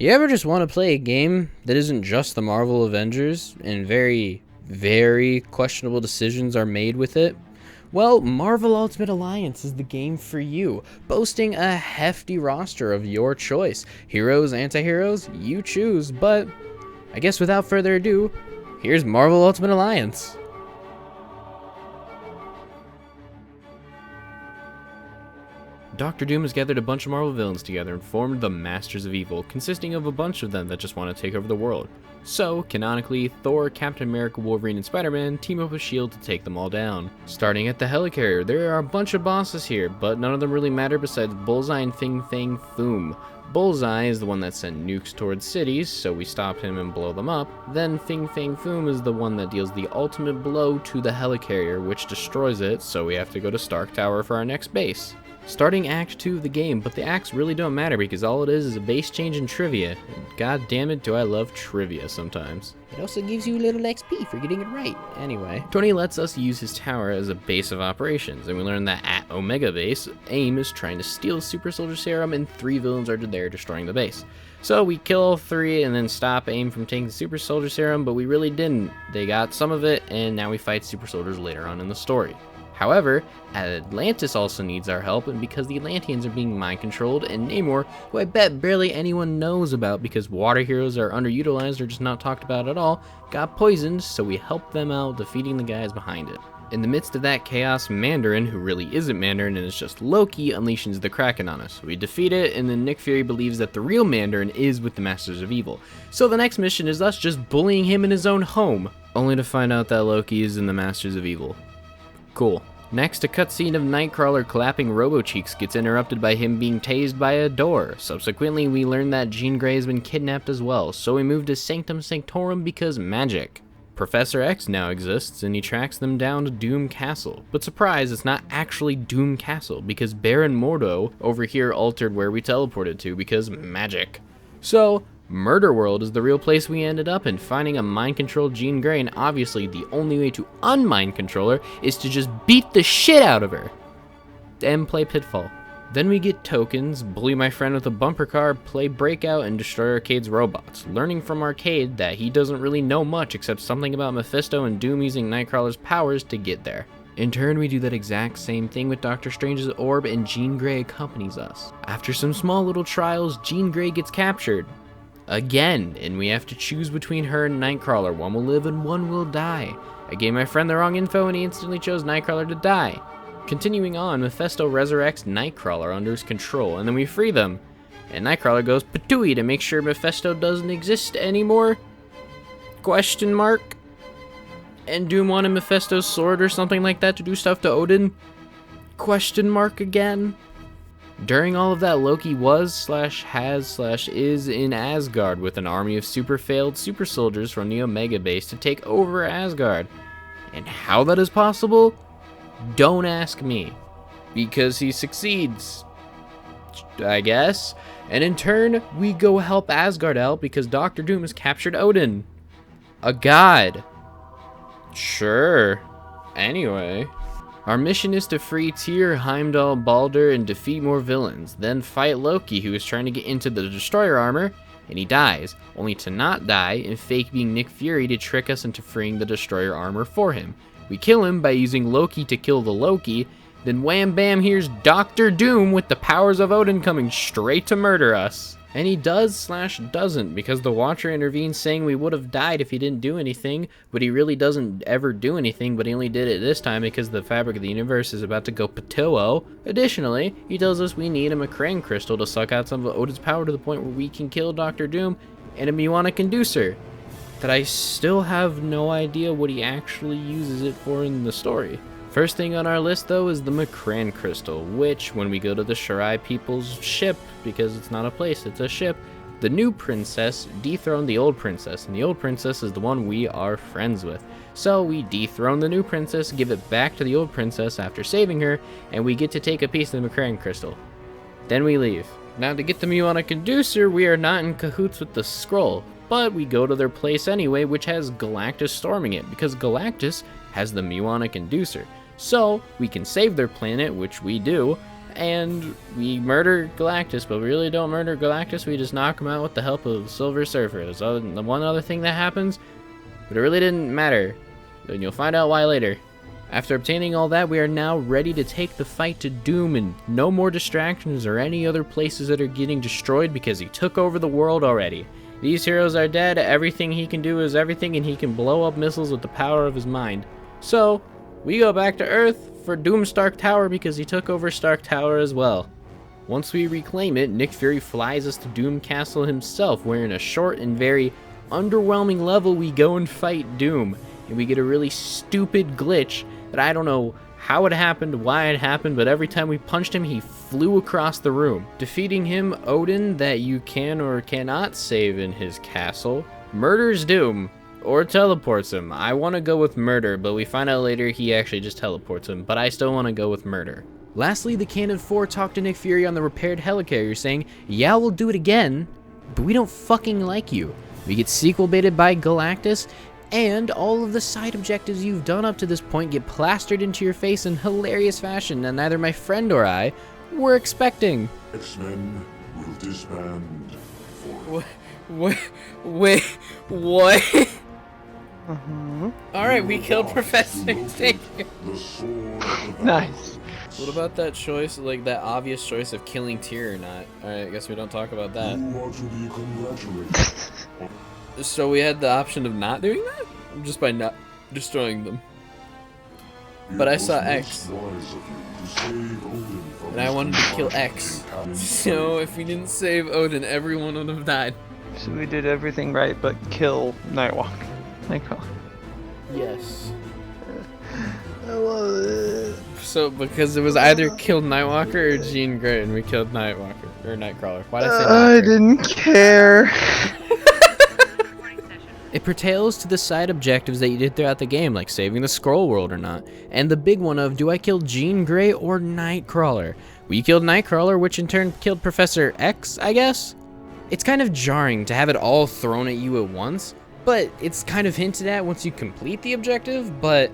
You ever just want to play a game that isn't just the Marvel Avengers and very, very questionable decisions are made with it? Well, Marvel Ultimate Alliance is the game for you, boasting a hefty roster of your choice. Heroes, anti-heroes, you choose, but I guess without further ado, here's Marvel Ultimate Alliance. Doctor Doom has gathered a bunch of Marvel villains together and formed the Masters of Evil, consisting of a bunch of them that just want to take over the world. So, canonically, Thor, Captain America, Wolverine, and Spider-Man team up with S.H.I.E.L.D. to take them all down. Starting at the Helicarrier, there are a bunch of bosses here, but none of them really matter besides Bullseye and Fin Fang Foom. Bullseye is the one that sent nukes towards cities, so we stop him and blow them up. Then Fin Fang Foom is the one that deals the ultimate blow to the Helicarrier, which destroys it, so we have to go to Stark Tower for our next base. Starting Act 2 of the game, but the acts really don't matter because all it is a base change in trivia. And god damn it, do I love trivia sometimes. It also gives you a little XP for getting it right. Anyway, Tony lets us use his tower as a base of operations, and we learn that at Omega Base, AIM is trying to steal Super Soldier Serum and 3 villains are there destroying the base. So we kill all 3 and then stop AIM from taking the Super Soldier Serum, but we really didn't. They got some of it, and now we fight Super Soldiers later on in the story. However, Atlantis also needs our help, and because the Atlanteans are being mind-controlled, and Namor, who I bet barely anyone knows about because water heroes are underutilized or just not talked about at all, got poisoned, so we helped them out defeating the guys behind it. In the midst of that chaos, Mandarin, who really isn't Mandarin and is just Loki, unleashes the Kraken on us. We defeat it, and then Nick Fury believes that the real Mandarin is with the Masters of Evil. So the next mission is us just bullying him in his own home, only to find out that Loki is in the Masters of Evil. Cool. Next, a cutscene of Nightcrawler clapping Robo-Cheeks gets interrupted by him being tased by a door. Subsequently, we learn that Jean Grey has been kidnapped as well, so we move to Sanctum Sanctorum because magic. Professor X now exists, and he tracks them down to Doom Castle. But surprise, it's not actually Doom Castle, because Baron Mordo over here altered where we teleported to because magic. So, Murder World is the real place we ended up in, finding a mind-controlled Jean Grey, and obviously the only way to un-mind control her is to just beat the shit out of her and play Pitfall. Then we get tokens, bully my friend with a bumper car, play Breakout, and destroy Arcade's robots, learning from Arcade that he doesn't really know much except something about Mephisto and Doom using Nightcrawler's powers to get there. In turn, we do that exact same thing with Doctor Strange's orb, and Jean Grey accompanies us. After some small little trials, Jean Grey gets captured again, and we have to choose between her and Nightcrawler. One will live and one will die. I gave my friend the wrong info and he instantly chose Nightcrawler to die. Continuing on, Mephisto resurrects Nightcrawler under his control, and then we free them. And Nightcrawler goes patooey to make sure Mephisto doesn't exist anymore? Question mark? And Doom wanted Mephisto's sword or something like that to do stuff to Odin? Question mark again? During all of that, Loki was/has/is in Asgard with an army of failed super soldiers from the Omega Base to take over Asgard. And how that is possible? Don't ask me. Because he succeeds, I guess. And in turn, we go help Asgard out because Doctor Doom has captured Odin, a god. Sure. Anyway. Our mission is to free Tyr, Heimdall, Balder, and defeat more villains, then fight Loki, who is trying to get into the Destroyer armor, and he dies, only to not die and fake being Nick Fury to trick us into freeing the Destroyer armor for him. We kill him by using Loki to kill the Loki, then wham bam, here's Doctor Doom with the powers of Odin coming straight to murder us. And he does/doesn't, because the Watcher intervenes saying we would have died if he didn't do anything, but he really doesn't ever do anything, but he only did it this time because the fabric of the universe is about to go patoo. Additionally, he tells us we need a Macrane crystal to suck out some of Odin's power to the point where we can kill Doctor Doom and a Muonic Inducer, that I still have no idea what he actually uses it for in the story. First thing on our list, though, is the Macrane Crystal, which, when we go to the Shirai people's ship, because it's not a place, it's a ship, the new princess dethroned the old princess, and the old princess is the one we are friends with. So we dethrone the new princess, give it back to the old princess after saving her, and we get to take a piece of the Macrane Crystal. Then we leave. Now, to get the Muonic Inducer, we are not in cahoots with the Skrull, but we go to their place anyway, which has Galactus storming it, because Galactus has the Muonic Inducer. So, we can save their planet, which we do, and we murder Galactus, but we really don't murder Galactus, we just knock him out with the help of Silver Surfer. So the one other thing that happens, but it really didn't matter, and you'll find out why later. After obtaining all that, we are now ready to take the fight to Doom, and no more distractions or any other places that are getting destroyed because he took over the world already. These heroes are dead, everything he can do is everything, and he can blow up missiles with the power of his mind. So, we go back to Earth for Doom Stark Tower because he took over Stark Tower as well. Once we reclaim it, Nick Fury flies us to Doom Castle himself, where in a short and very underwhelming level we go and fight Doom, and we get a really stupid glitch that I don't know how it happened, why it happened, but every time we punched him, he flew across the room. Defeating him, Odin, that you can or cannot save in his castle, murders Doom, or teleports him. I want to go with murder, but we find out later he actually just teleports him, but I still want to go with murder. Lastly, the Canon 4 talked to Nick Fury on the repaired helicarrier saying, yeah, we'll do it again, but we don't fucking like you. We get sequel baited by Galactus, and all of the side objectives you've done up to this point get plastered into your face in hilarious fashion that neither my friend or I were expecting. X-Men will disband for... Wait, what? Alright, we killed Professor Xavier. The sword of the Nice. What about that choice, like that obvious choice of killing Tyr or not? Alright, I guess we don't talk about that. You are to be congratulated. So we had the option of not doing that? Just by not destroying them. But I saw X. And I wanted to kill X. So if we didn't save Odin, everyone would have died. So we did everything right but kill Nightwalker. Nightcrawler. Yes. I love it. So because it was either kill Nightwalker or Jean Grey, and we killed Nightwalker or Nightcrawler. Why did I say I Nightcrawler? didn't care. It pertains to the side objectives that you did throughout the game, like saving the Skrull world or not, and the big one of, do I kill Jean Grey or Nightcrawler? We killed Nightcrawler, which in turn killed Professor X, I guess? It's kind of jarring to have it all thrown at you at once, but it's kind of hinted at once you complete the objective, but...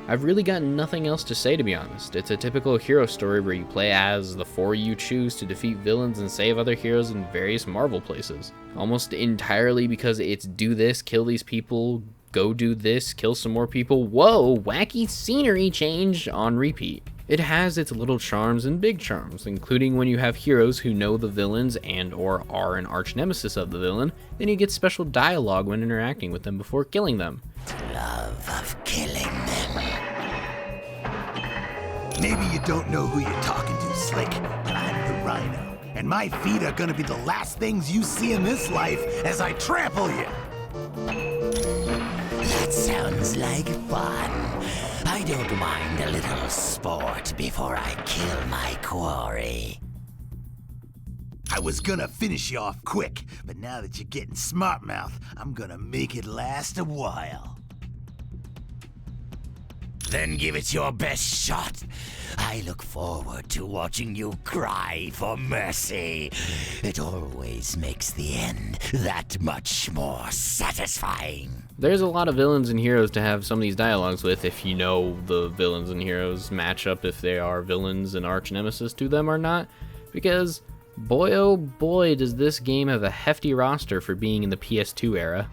I've really got nothing else to say, to be honest. It's a typical hero story where you play as the four you choose to defeat villains and save other heroes in various Marvel places. Almost entirely because it's do this, kill these people, go do this, kill some more people, whoa, wacky scenery change on repeat. It has its little charms and big charms, including when you have heroes who know the villains and or are an arch nemesis of the villain, then you get special dialogue when interacting with them before killing them. Love of killing them. Maybe you don't know who you're talking to, Slick, but I'm the Rhino, and my feet are gonna be the last things you see in this life as I trample you. That sounds like fun. I don't mind a little sport before I kill my quarry. I was gonna finish you off quick, but now that you're getting smart mouth, I'm gonna make it last a while. Then give it your best shot. I look forward to watching you cry for mercy. It always makes the end that much more satisfying. There's a lot of villains and heroes to have some of these dialogues with if you know the villains and heroes match up, if they are villains and arch nemesis to them or not, because boy oh boy does this game have a hefty roster for being in the PS2 era.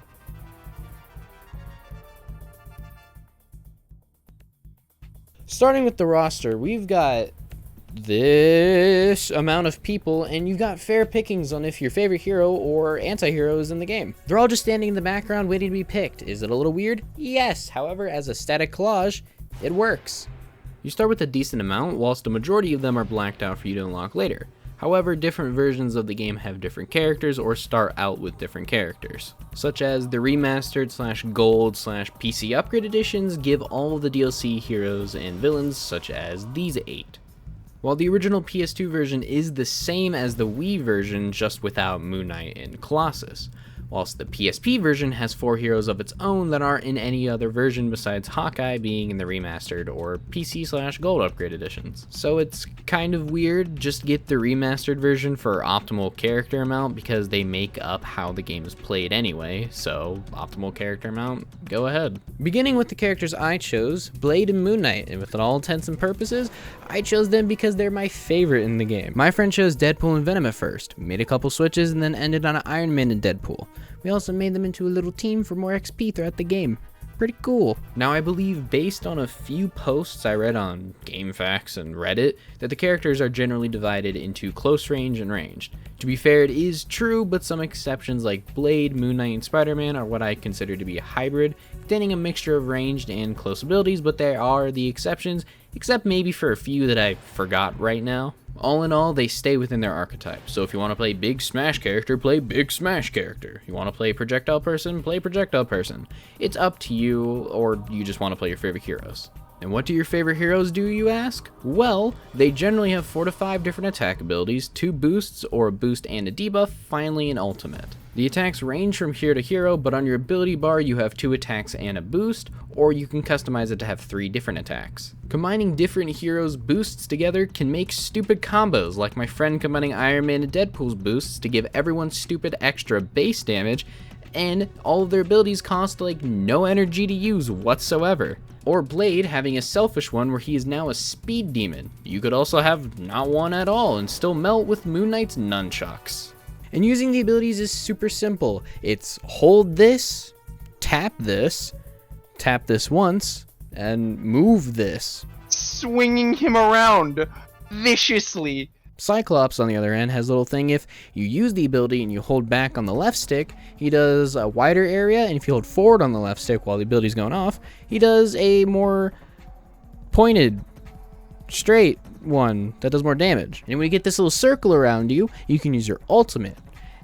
Starting with the roster, we've got this amount of people, and you've got fair pickings on if your favorite hero or anti-hero is in the game. They're all just standing in the background waiting to be picked. Is it a little weird? Yes. However, as a static collage, it works. You start with a decent amount, whilst a majority of them are blacked out for you to unlock later. However, different versions of the game have different characters or start out with different characters, such as the remastered / gold / PC upgrade editions give all of the DLC heroes and villains, such as these 8. While the original PS2 version is the same as the Wii version, just without Moon Knight and Colossus. whilst the PSP version has 4 heroes of its own that aren't in any other version besides Hawkeye being in the remastered or PC/Gold upgrade editions. So it's kind of weird, just get the remastered version for optimal character amount because they make up how the game is played anyway, so optimal character amount, go ahead. Beginning with the characters I chose, Blade and Moon Knight, and with all intents and purposes, I chose them because they're my favorite in the game. My friend chose Deadpool and Venom at first, made a couple switches, and then ended on Iron Man and Deadpool. We also made them into a little team for more XP throughout the game. Pretty cool. Now I believe, based on a few posts I read on GameFAQs and Reddit, that the characters are generally divided into close range and ranged. To be fair, it is true, but some exceptions like Blade, Moon Knight, and Spider-Man are what I consider to be a hybrid, containing a mixture of ranged and close abilities, but they are the exceptions, except maybe for a few that I forgot right now. All in all, they stay within their archetype, so if you want to play Big Smash character, play Big Smash character. You want to play Projectile person, play Projectile person. It's up to you, or you just want to play your favorite heroes. And what do your favorite heroes do, you ask? Well, they generally have 4 to 5 different attack abilities, 2 boosts, or a boost and a debuff, finally an ultimate. The attacks range from hero to hero, but on your ability bar you have 2 attacks and a boost, or you can customize it to have 3 different attacks. Combining different heroes' boosts together can make stupid combos, like my friend combining Iron Man and Deadpool's boosts to give everyone stupid extra base damage, and all of their abilities cost like no energy to use whatsoever. Or Blade having a selfish one where he is now a speed demon. You could also have not one at all and still melt with Moon Knight's nunchucks. And using the abilities is super simple. It's hold this, tap this once, and move this. Swinging him around viciously. Cyclops, on the other hand, has a little thing. If you use the ability and you hold back on the left stick, he does a wider area, and if you hold forward on the left stick while the ability's going off, he does a more pointed, straight one that does more damage. And when you get this little circle around you, you can use your ultimate.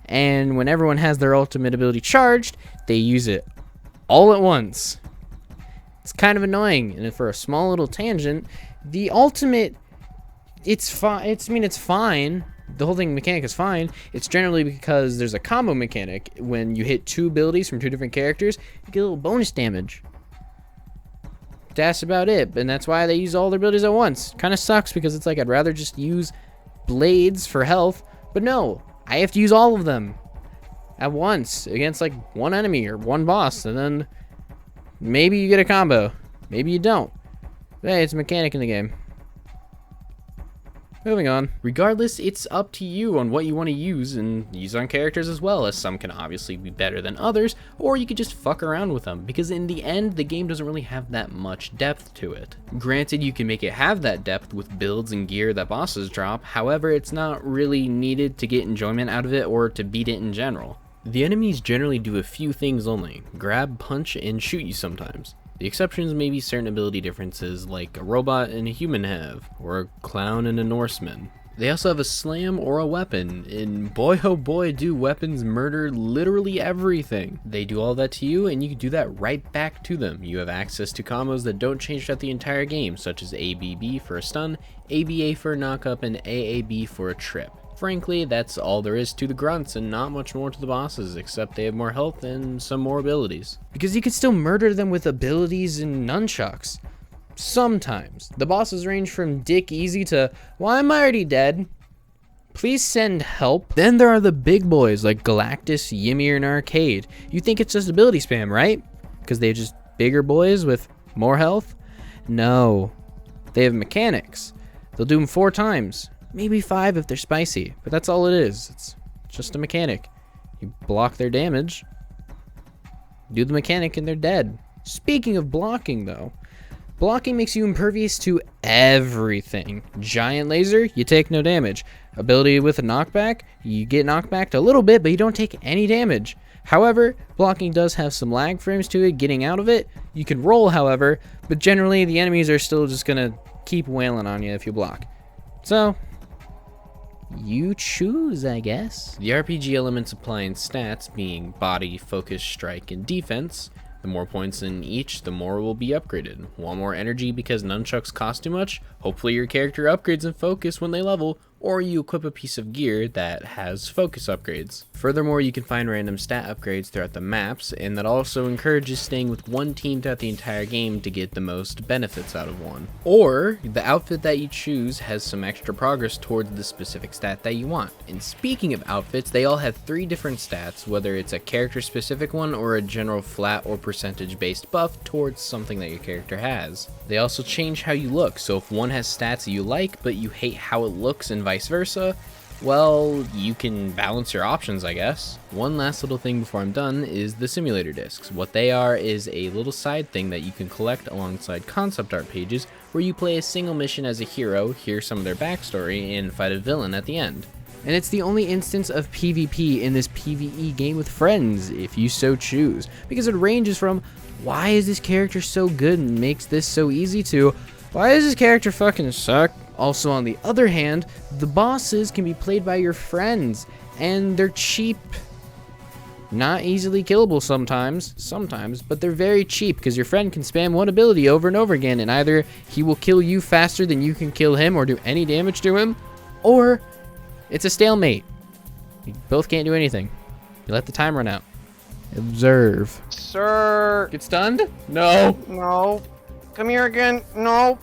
And when everyone has their ultimate ability charged, they use it all at once. It's kind of annoying, and for a small little tangent, the ultimate, it's fine. It's fine. The whole thing mechanic is fine. It's generally because there's a combo mechanic. When you hit 2 abilities from 2 different characters, you get a little bonus damage. That's about it, and that's why they use all their abilities at once. Kind of sucks because it's like I'd rather just use blades for health, but no, I have to use all of them at once against like one enemy or one boss, and then maybe you get a combo, maybe you don't. Hey, it's a mechanic in the game. Moving on. Regardless, it's up to you on what you want to use and use on characters as well, as some can obviously be better than others, or you could just fuck around with them, because in the end, the game doesn't really have that much depth to it. Granted, you can make it have that depth with builds and gear that bosses drop, however, it's not really needed to get enjoyment out of it or to beat it in general. The enemies generally do a few things only: grab, punch, and shoot you sometimes. The exceptions may be certain ability differences like a robot and a human have, or a clown and a Norseman. They also have a slam or a weapon, and boy oh boy do weapons murder literally everything. They do all that to you, and you can do that right back to them. You have access to combos that don't change throughout the entire game, such as ABB for a stun, ABA for a knockup, and AAB for a trip. Frankly, that's all there is to the grunts and not much more to the bosses, except they have more health and some more abilities. Because you can still murder them with abilities and nunchucks. Sometimes. The bosses range from dick easy to, well, I'm already dead, please send help. Then there are the big boys like Galactus, Ymir, and Arcade. You think it's just ability spam, right? Because they're just bigger boys with more health? No. They have mechanics. They'll do them 4 times. Maybe 5 if they're spicy, but that's all it is. It's just a mechanic. You block their damage, do the mechanic, and they're dead. Speaking of blocking, though, blocking makes you impervious to everything. Giant laser, you take no damage. Ability with a knockback, you get knocked back a little bit, but you don't take any damage. However, blocking does have some lag frames to it, getting out of it. You can roll, however, but generally the enemies are still just gonna keep wailing on you if you block. So, you choose, I guess. The RPG elements apply in stats, being body, focus, strike, and defense. The more points in each, the more will be upgraded. Want more energy because nunchucks cost too much? Hopefully your character upgrades in focus when they level. or you equip a piece of gear that has focus upgrades. Furthermore, you can find random stat upgrades throughout the maps, and that also encourages staying with one team throughout the entire game to get the most benefits out of one. Or, the outfit that you choose has some extra progress towards the specific stat that you want. And speaking of outfits, they all have 3 different stats, whether it's a character specific one or a general flat or percentage based buff towards something that your character has. They also change how you look, so if one has stats that you like but you hate how it looks and vice versa, well, you can balance your options, I guess. One last little thing before I'm done is the simulator discs. What they are is a little side thing that you can collect alongside concept art pages where you play a single mission as a hero, hear some of their backstory, and fight a villain at the end. And it's the only instance of PvP in this PvE game with friends, if you so choose, because it ranges from, why is this character so good and makes this so easy, to, why does this character fucking suck? Also, on the other hand, the bosses can be played by your friends, and they're cheap. Not easily killable sometimes, but they're very cheap because your friend can spam one ability over and over again, and either he will kill you faster than you can kill him or do any damage to him, or it's a stalemate. You both can't do anything. You let the time run out. Observe. Sir. Get stunned? No. No. Come here again. No.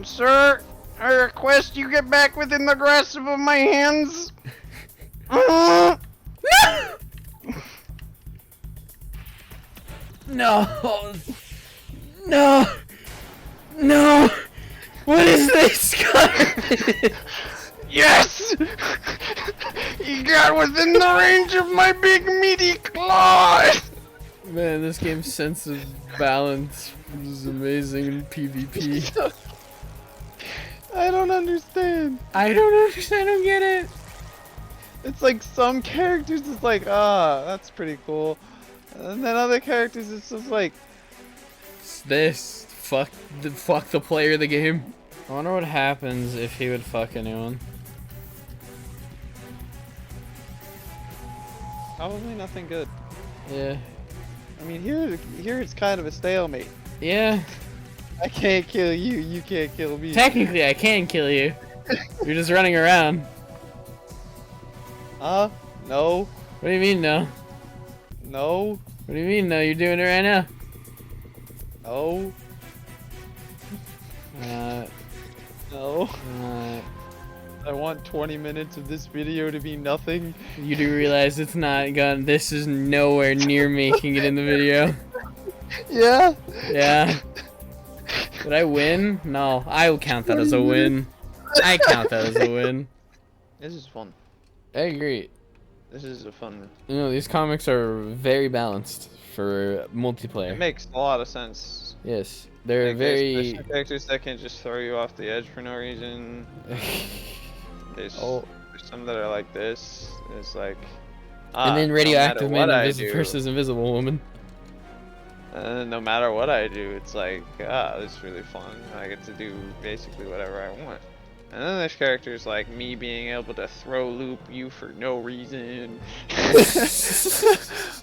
Sir, I request you get back within the grasp of my hands. No. No. No. What is this? Yes! You got within the range of my big meaty claws! Man, this game's sense of balance is amazing in PvP. I don't understand. I don't get it. It's like some characters it's like, that's pretty cool. And then other characters it's just like, It's this. Fuck the player of the game. I wonder what happens if he would fuck anyone. probably nothing good. Yeah. I mean, here it's kind of a stalemate. Yeah. I can't kill you, you can't kill me. Technically, I can kill you. You're just running around. No. What do you mean, no? No. What do you mean, no? You're doing it right now. No. No. I want 20 minutes of this video to be nothing. You do realize it's not gone. This is nowhere near making it in the video. Yeah. Yeah. Did I win? No, I will count that as a win. I count that as a win. This is fun. I agree. This is a fun. You know, these comics are very balanced for multiplayer. It makes a lot of sense. Yes, they're Like, there's very. characters that can just throw you off the edge for no reason. There's some that are like this. It's like. And then Radioactive no Man versus Invisible Woman. No matter what I do, it's like, this is really fun. I get to do basically whatever I want. And then there's characters like me being able to throw loop you for no reason.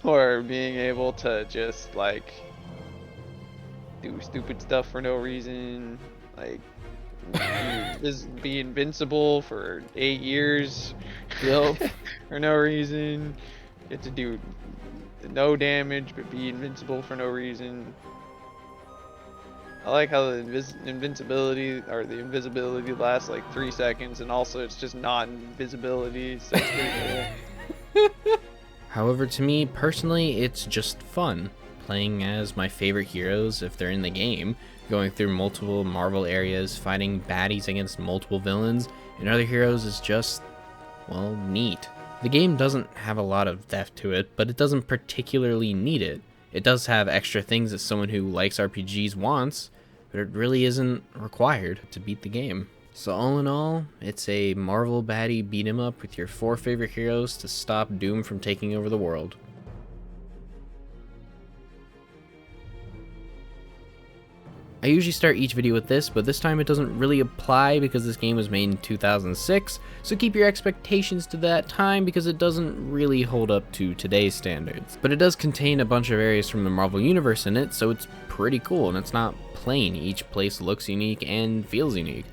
Or being able to just like do stupid stuff for no reason. Like be invincible for 8 years. Yup. For no reason. Get to do no damage but be invincible for no reason. I like how the invincibility or the invisibility lasts like 3 seconds, and also it's just not invisibility, so it's pretty cool. However, to me personally, it's just fun playing as my favorite heroes if they're in the game, going through multiple Marvel areas, fighting baddies against multiple villains, and other heroes is just, well, neat. The game doesn't have a lot of depth to it, but it doesn't particularly need it. It does have extra things that someone who likes RPGs wants, but it really isn't required to beat the game. So all in all, it's a Marvel baddie beat 'em up with your 4 favorite heroes to stop Doom from taking over the world. I usually start each video with this, but this time it doesn't really apply because this game was made in 2006, so keep your expectations to that time because it doesn't really hold up to today's standards. But it does contain a bunch of areas from the Marvel Universe in it, so it's pretty cool, and it's not plain. Each place looks unique and feels unique.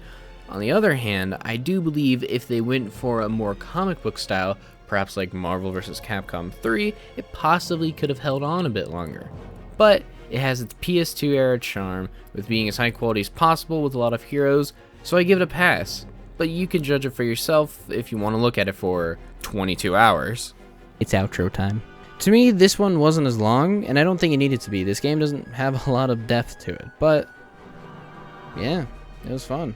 On the other hand, I do believe if they went for a more comic book style, perhaps like Marvel vs. Capcom 3, it possibly could have held on a bit longer. But it has its PS2 era charm, with being as high quality as possible with a lot of heroes, so I give it a pass. But you can judge it for yourself if you want to look at it for 22 hours. It's outro time. To me, this one wasn't as long, and I don't think it needed to be. This game doesn't have a lot of depth to it, but yeah, it was fun.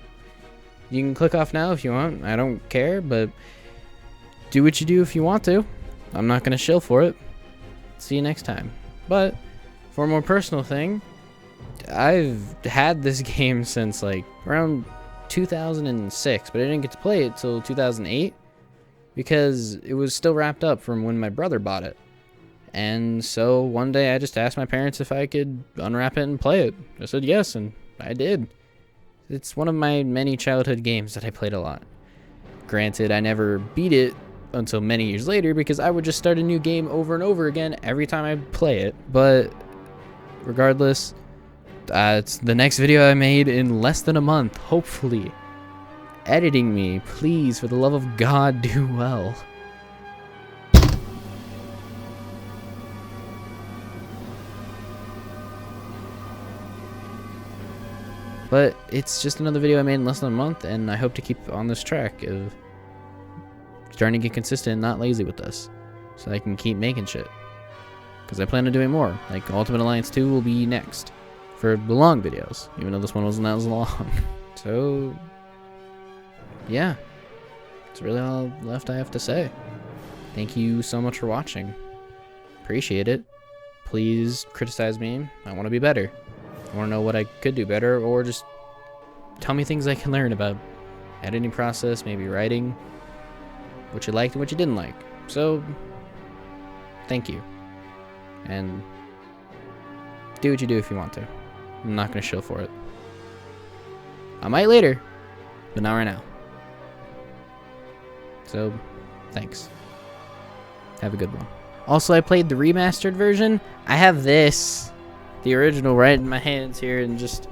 You can click off now if you want. I don't care, but do what you do if you want to. I'm not going to shill for it. See you next time. But for a more personal thing, I've had this game since like around 2006, but I didn't get to play it till 2008 because it was still wrapped up from when my brother bought it. And so one day I just asked my parents if I could unwrap it and play it. I said yes, and I did. It's one of my many childhood games that I played a lot. Granted, I never beat it until many years later because I would just start a new game over and over again every time I play it. But regardless, it's the next video I made in less than a month, hopefully. Editing me, please, for the love of God, do well. But it's just another video I made in less than a month, and I hope to keep on this track of starting to get consistent and not lazy with this, so I can keep making shit. Because I plan on doing more. Like Ultimate Alliance 2 will be next for the long videos, even though this one wasn't as long. So yeah, that's really all left I have to say. Thank you so much for watching. Appreciate it. Please criticize me. I want to be better. I want to know what I could do better, or just tell me things I can learn about editing process, maybe writing, what you liked and what you didn't like. So, thank you. And do what you do if you want to. I'm not going to shill for it. I might later, but not right now. So, thanks. Have a good one. Also, I played the remastered version. I have this, the original, right in my hands here, and just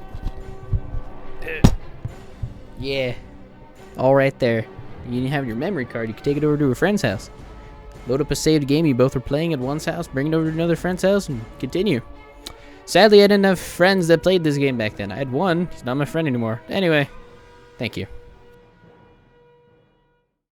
yeah, all right there. You didn't have your memory card. You could take it over to a friend's house, load up a saved game you both were playing at one's house, bring it over to another friend's house, and continue. Sadly, I didn't have friends that played this game back then. I had one. He's not my friend anymore. Anyway, thank you.